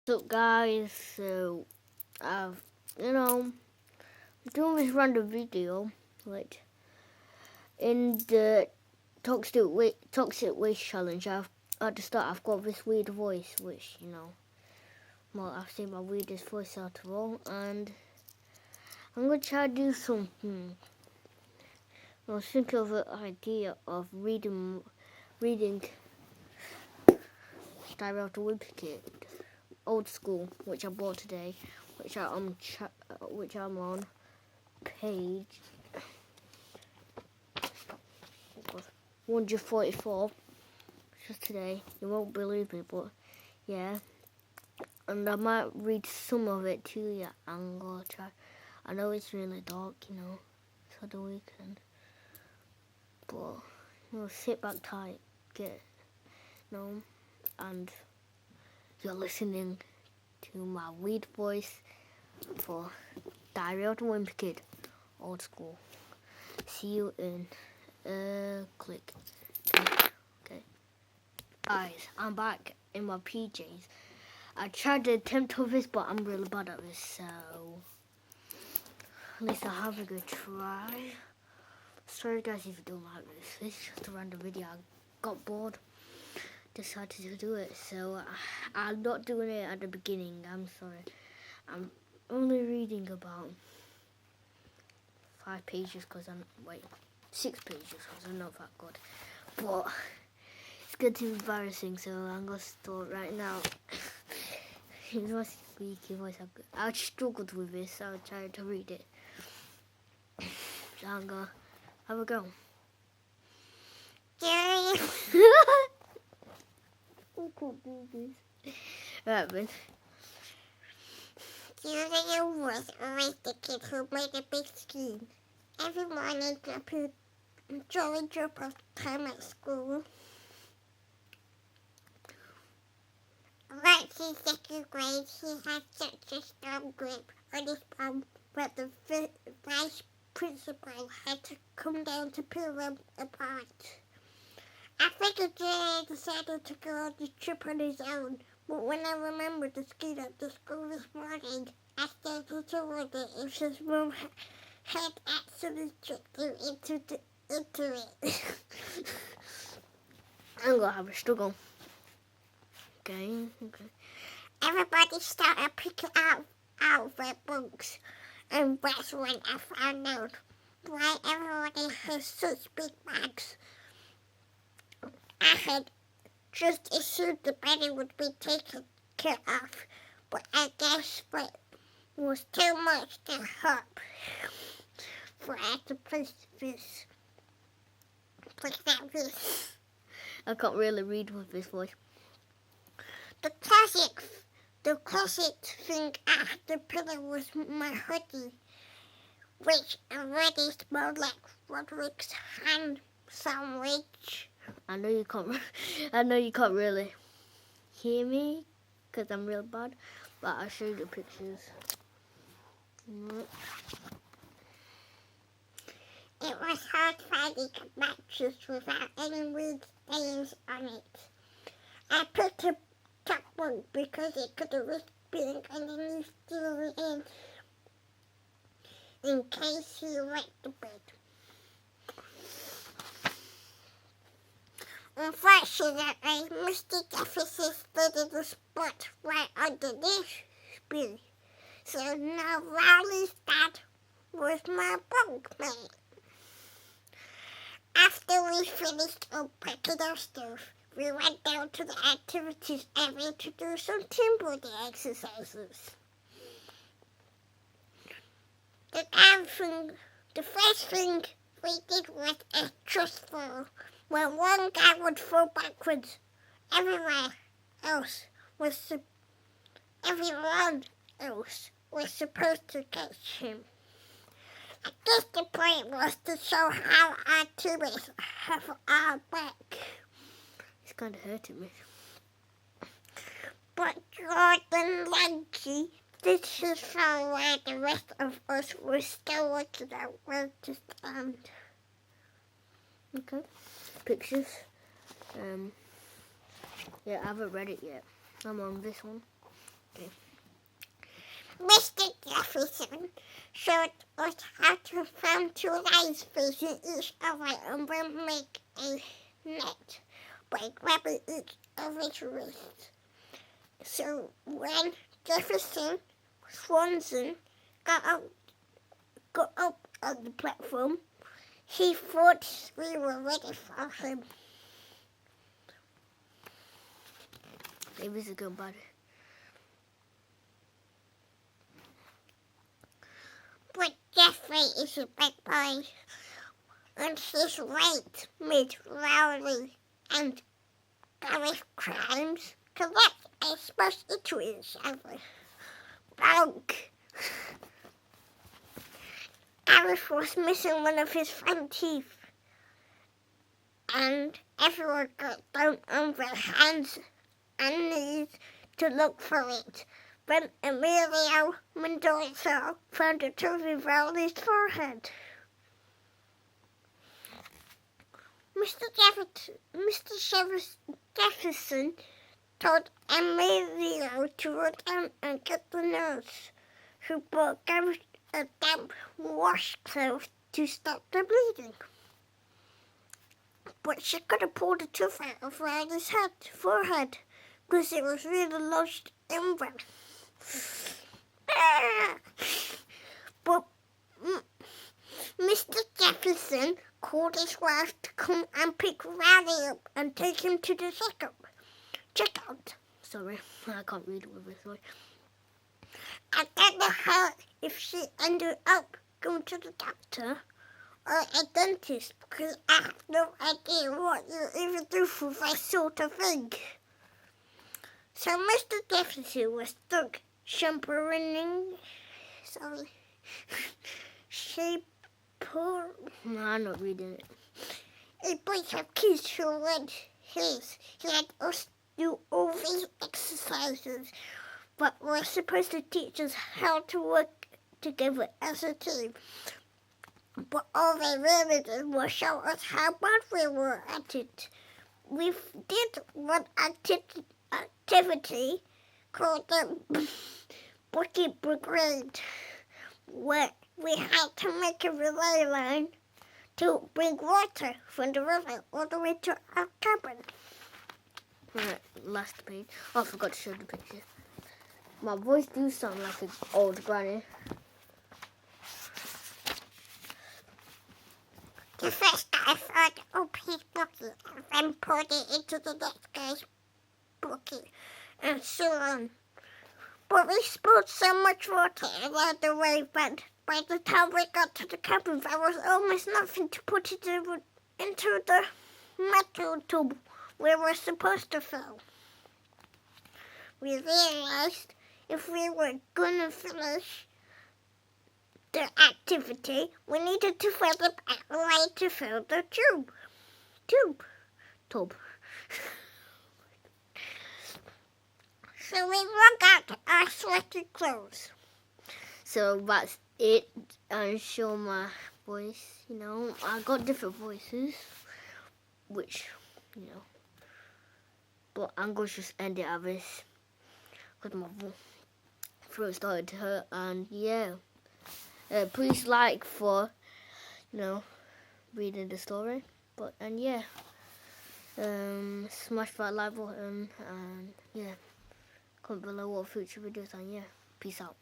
What's up, guys? So I've doing this random video like in the toxic waste challenge. At the start I've got this weird voice, which well, I've seen my weirdest voice out of all, and I'm gonna try to do something. I was thinking of an idea of reading Diary of the Wimpy Kid, old school, which I bought today, which I'm on page 144 just today. You won't believe me, but yeah, and I might read some of it to you. I'm gonna try. I know it's really dark, for the weekend, but sit back tight, and you're listening to my weird voice for Diary of the Wimpy Kid, old school. See you in click. Okay. Guys, I'm back in my PJs. I tried to attempt of this, but I'm really bad at this, so at least I'll have a good try. Sorry guys if you don't like this. This is just a random video. I got bored, decided to do it, so I'm not doing it at the beginning. I'm sorry. I'm only reading about 5 pages because 6 pages because I'm not that good. But it's going to be embarrassing, so I'm going to start right now. It's my squeaky voice. I struggled with this, so I tried to read it. So I'm going to have a go. I can't do this. Right then. Julia was always the kid who made a big scene. Every morning, Joey dropped off time at school. Once in second grade, he had such a strong grip on his palm that the vice principal had to come down to pull them apart. I figured Julia decided to go on the trip on his own, but when I remembered the ski at the school this morning, I started to wonder if his mum had actually tricked him into it. I'm gonna have a struggle. Okay. Everybody started picking out their bunks, and that's when I found out why everybody has such big bags. I had just assumed the belly would be taken care of, but I guess that was too much to help for us to place like this. I can't really read with this voice. The classic thing at the pillow was my hoodie, which already smelled like Roderick's ham sandwich. I know you can't really hear me because I'm real bad, but I'll show you the pictures. It was hard finding a mattress without any weird stains on it. I picked a top bunk because it could risk being underneath the in case he wet the bed. Unfortunately, Mr. Deficit stayed in the spot right underneath me, so now Riley's dad was my bunkmate. After we finished unpacking our stuff, we went down to the activities area to do some team building exercises. The first thing we did was a trust fall, where one guy would fall backwards. Everyone else was supposed to catch him. I guess the point was to show how our teammates have our back. It's kind of hurting me. But Jordan Lanky, this is from where the rest of us were still working out where to stand. Okay. Pictures. Yeah, I haven't read it yet. I'm on this one. Mr. Jefferson showed us how to find two lines facing each other and then make a net by grabbing each other's wrists. So when Jefferson Swanson got up on the platform, he thought we were ready for him. Maybe it's a good body. But Jeffrey is a big boy, and his weight made Rowley and Gareth Crimes collect and smash into each other. Bonk! Gareth was missing one of his front teeth, and everyone got down on their hands and knees to look for it. Then Emilio Mendoza found a tooth in Rowley's forehead. Mr. Jefferson told Emilio to run down and get the nurse, who brought Gareth a damp washcloth to stop the bleeding. But she could have pulled a tooth out of Rowley's forehead, because it was really lodged in there. But Mr. Jefferson called his wife to come and pick Rowley up and take him to the checkout. Sorry, I can't read it with this voice. I don't know how, if she ended up going to the doctor or a dentist, because I have no idea what you even do for that sort of thing. So Mr. Jefferson was stuck shampooing. No, I'm not reading it. A bunch of kids who read his. He had us do all these exercises, but we're supposed to teach us how to work together as a team. But all they really did was show us how bad we were at it. We did one activity called the Bucket Brigade, where we had to make a relay line to bring water from the river all the way to our cabin. Right, last page. Oh, I forgot to show the picture. My voice do sound like an old granny. The first guy found up his bucket and then poured it into the next guy's bucket, and so on. But we spilled so much water along the way that by the time we got to the cabin, there was almost nothing to put it into the metal tube we were supposed to fill. We realized if we were gonna finish the activity, we needed to find a way to fill the tube. So we wrung out our sweaty clothes. So that's it. And show my voice, I got different voices, which, but I'm going to just end it at this, because my throat started to hurt, and yeah. Please like for, reading the story, smash that like button, and yeah, comment below what future videos, and yeah, peace out.